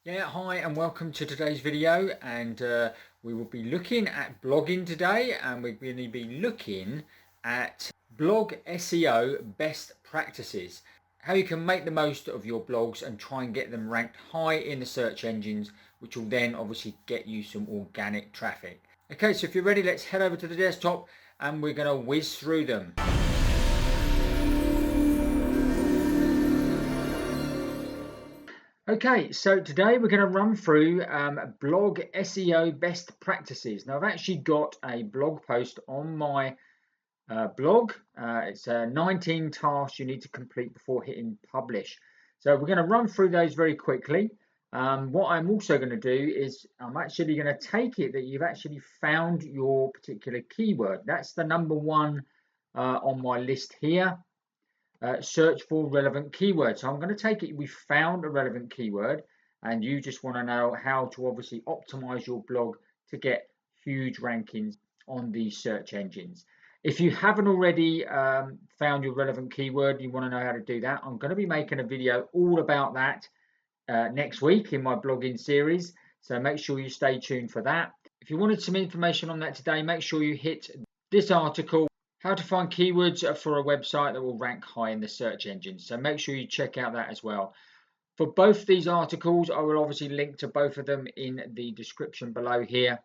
Yeah, hi and welcome to today's video, and we will be looking at blogging today, and we're going to be looking at blog SEO best practices, how you can make the most of your blogs and try and get them ranked high in the search engines, which will then obviously get you some organic traffic. Okay, so if you're ready, let's head over to the desktop and we're going to whiz through them. Okay, so today we're going to run through blog SEO best practices. Now, I've actually got a blog post on my blog. It's 19 tasks you need to complete before hitting publish. So we're going to run through those very quickly. What I'm also going to do is I'm actually going to take it that you've actually found your particular keyword. That's the number one on my list here. Search for relevant keywords. So I'm going to take it we found a relevant keyword and you just want to know how to obviously optimize your blog to get huge rankings on these search engines. If you haven't already found your relevant keyword, you want to know how to do that, I'm going to be making a video all about that next week in my blogging series. So make sure you stay tuned for that. If you wanted some information on that today, make sure you hit this article, how to find keywords for a website that will rank high in the search engines. So make sure you check out that as well. For both these articles, I will obviously link to both of them in the description below here.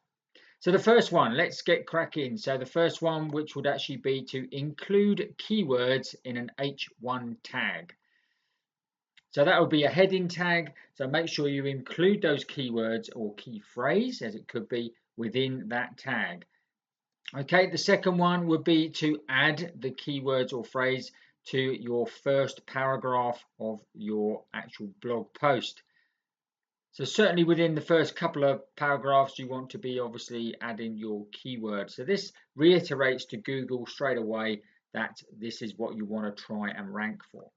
So the first one, let's get cracking. So the first one, which would actually be to include keywords in an H1 tag. So that would be a heading tag. So make sure you include those keywords or key phrase, as it could be, within that tag. Okay, the second one would be to add the keywords or phrase to your first paragraph of your actual blog post. So certainly within the first couple of paragraphs, you want to be obviously adding your keywords. So this reiterates to Google straight away that this is what you want to try and rank for.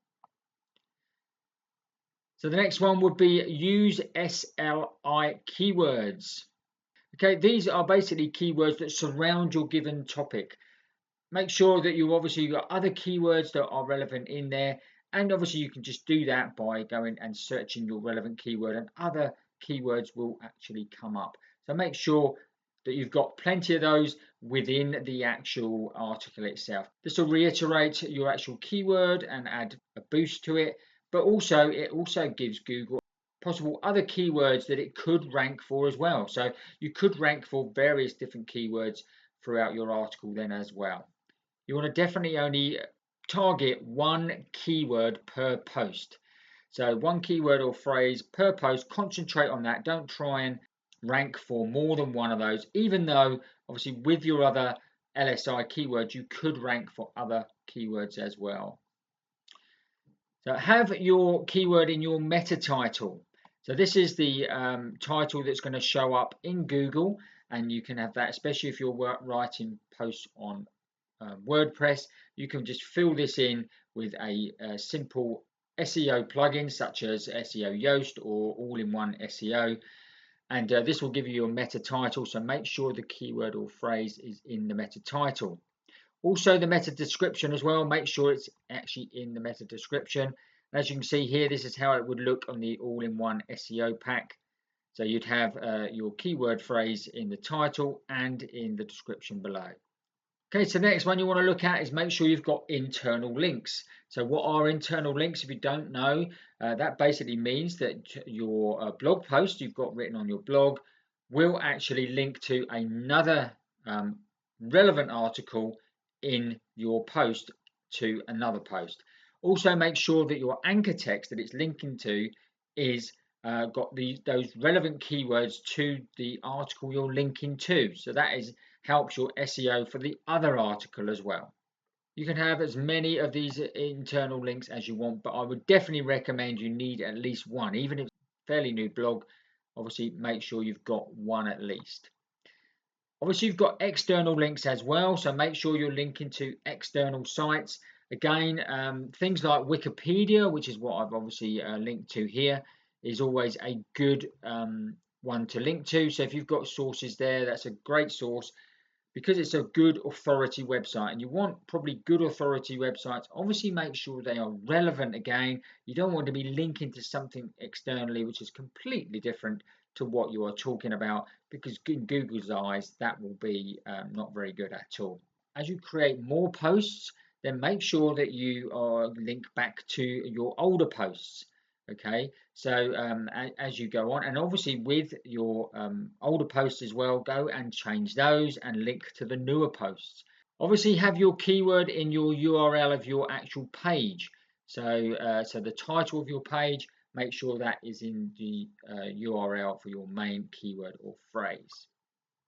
So the next one would be use SLI keywords. Okay, these are basically keywords that surround your given topic. Make sure that you've obviously got other keywords that are relevant in there, and obviously you can just do that by going and searching your relevant keyword, and other keywords will actually come up. So make sure that you've got plenty of those within the actual article itself. This will reiterate your actual keyword and add a boost to it, but also it also gives Google possible other keywords that it could rank for as well. So you could rank for various different keywords throughout your article then as well. You want to definitely only target one keyword per post. So one keyword or phrase per post, concentrate on that. Don't try and rank for more than one of those, even though obviously with your other LSI keywords, you could rank for other keywords as well. So have your keyword in your meta title. So this is the title that's going to show up in Google, and you can have that, especially if you're writing posts on WordPress. You can just fill this in with a simple SEO plugin such as SEO Yoast or all-in-one SEO, and this will give you your meta title. So make sure the keyword or phrase is in the meta title. Also the meta description as well, make sure it's actually in the meta description. As you can see here, this is how it would look on the all-in-one SEO pack. So you'd have your keyword phrase in the title and in the description below. Okay, so the next one you want to look at is make sure you've got internal links. So what are internal links? If you don't know, that basically means that your blog post you've got written on your blog will actually link to another relevant article in your post to another post. Also make sure that your anchor text that it's linking to is got those relevant keywords to the article you're linking to. So that helps your SEO for the other article as well. You can have as many of these internal links as you want, but I would definitely recommend you need at least one. Even if it's a fairly new blog, obviously make sure you've got one at least. Obviously you've got external links as well, so make sure you're linking to external sites. Again, things like Wikipedia, which is what I've obviously linked to here, is always a good one to link to. So if you've got sources there, that's a great source. because it's a good authority website, and you want probably good authority websites. Obviously, make sure they are relevant again. You don't want to be linking to something externally which is completely different to what you are talking about, because in Google's eyes, that will be not very good at all. As you create more posts, then make sure that you are linked back to your older posts. Okay, so as you go on, and obviously with your older posts as well, go and change those and link to the newer posts. Obviously, have your keyword in your URL of your actual page. So the title of your page, make sure that is in the URL for your main keyword or phrase.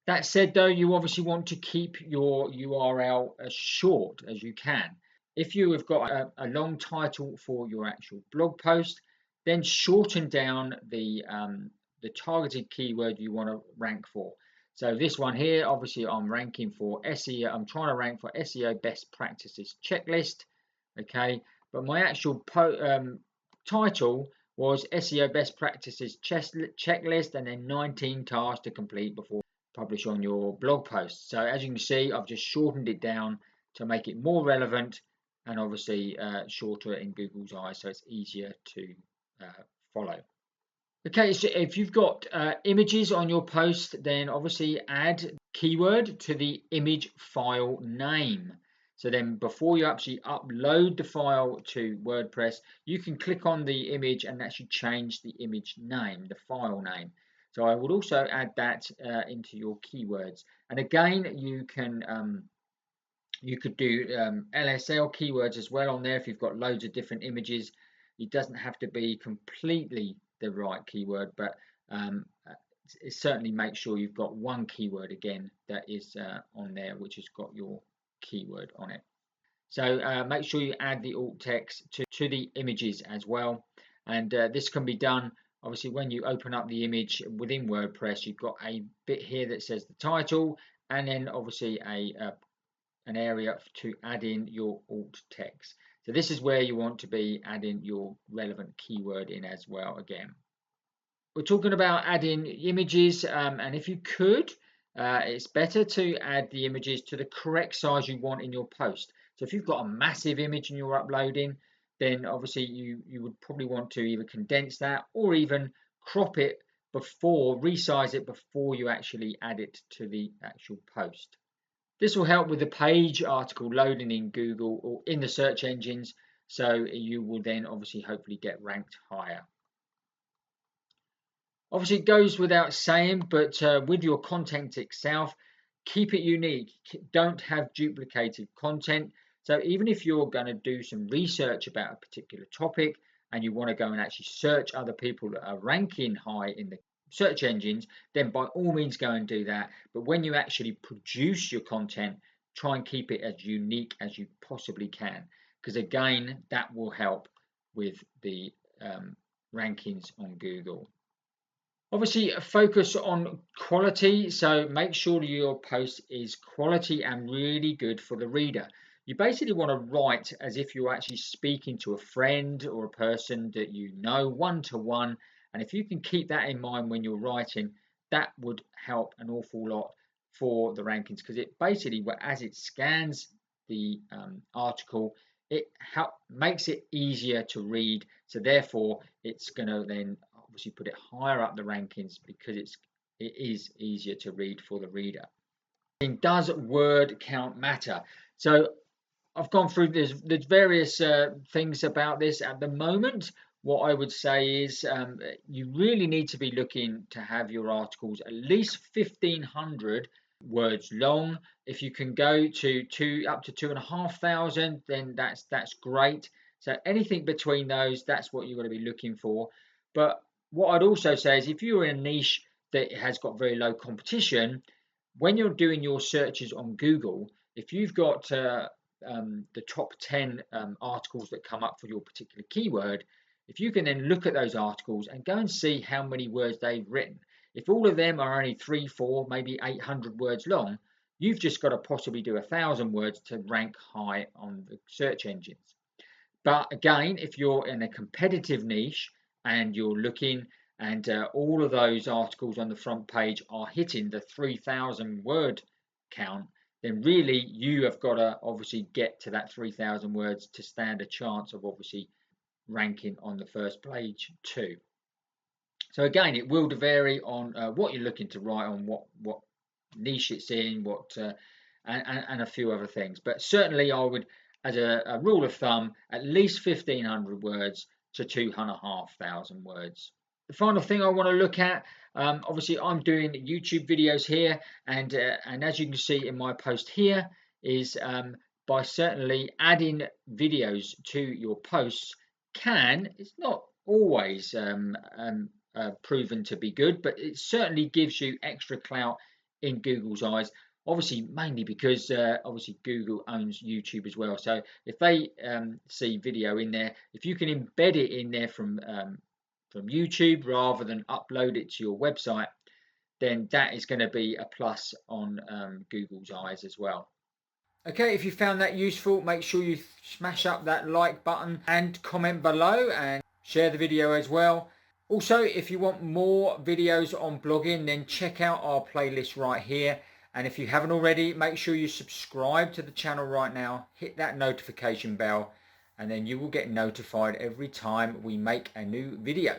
That said, though, you obviously want to keep your URL as short as you can. If you have got a long title for your actual blog post, then shorten down the targeted keyword you want to rank for. So this one here, obviously, I'm ranking for SEO. I'm trying to rank for SEO best practices checklist. Okay, but my actual title was SEO best practices checklist, and then 19 tasks to complete before publish on your blog post. So as you can see, I've just shortened it down to make it more relevant, and obviously shorter in Google's eyes, so it's easier to follow. Okay, so if you've got images on your post, then obviously add keyword to the image file name. So then before you actually upload the file to WordPress, you can click on the image and actually change the image name, the file name. So I would also add that into your keywords. And again, you could do LSL keywords as well on there if you've got loads of different images. It doesn't have to be completely the right keyword, but certainly make sure you've got one keyword again that is on there which has got your keyword on it. So make sure you add the alt text to the images as well, and this can be done obviously when you open up the image within WordPress. You've got a bit here that says the title, and then obviously an area to add in your alt text. So this is where you want to be adding your relevant keyword in as well again. We're talking about adding images, and if you could, it's better to add the images to the correct size you want in your post. So if you've got a massive image and you're uploading, then obviously you would probably want to either condense that or even crop it before, resize it before you actually add it to the actual post. This will help with the page article loading in Google or in the search engines, so you will then obviously hopefully get ranked higher. Obviously, it goes without saying, but with your content itself, keep it unique. Don't have duplicated content. So even if you're going to do some research about a particular topic and you want to go and actually search other people that are ranking high in the search engines, then by all means go and do that. But when you actually produce your content, try and keep it as unique as you possibly can, because again, that will help with the rankings on Google. Obviously, focus on quality, so make sure your post is quality and really good for the reader. You basically want to write as if you're actually speaking to a friend or a person that you know one-to-one, and if you can keep that in mind when you're writing, that would help an awful lot for the rankings, because it basically, as it scans the article, it makes it easier to read, so therefore it's going to then obviously put it higher up the rankings because it is easier to read for the reader. Does word count matter? So I've gone through there's various things about this at the moment. What I would say is you really need to be looking to have your articles at least 1,500 words long. If you can go to up to 2,500, then that's great. So anything between those, that's what you're going to be looking for. But what I'd also say is if you're in a niche that has got very low competition, when you're doing your searches on Google, if you've got the top 10 articles that come up for your particular keyword, if you can then look at those articles and go and see how many words they've written, if all of them are only 3, 4, maybe 800 words long, you've just got to possibly do 1,000 words to rank high on the search engines. But again, if you're in a competitive niche and you're looking and all of those articles on the front page are hitting the 3,000 word count, then really you have got to obviously get to that 3,000 words to stand a chance of obviously ranking on the first page too. So again, it will vary on what you're looking to write on, what niche it's in, and a few other things. But certainly, I would, as a rule of thumb, at least 1,500 words to 2,500 words. The final thing I want to look at, obviously, I'm doing YouTube videos here, and as you can see in my post here, is by certainly adding videos to your posts it's not always proven to be good, but it certainly gives you extra clout in Google's eyes. Obviously, mainly because obviously Google owns YouTube as well. So if they see video in there, if you can embed it in there from YouTube rather than upload it to your website, then that is going to be a plus on Google's eyes as well. Okay, if you found that useful, make sure you smash up that like button and comment below and share the video as well. Also, if you want more videos on blogging, then check out our playlist right here. And if you haven't already, make sure you subscribe to the channel right now, hit that notification bell, and then you will get notified every time we make a new video.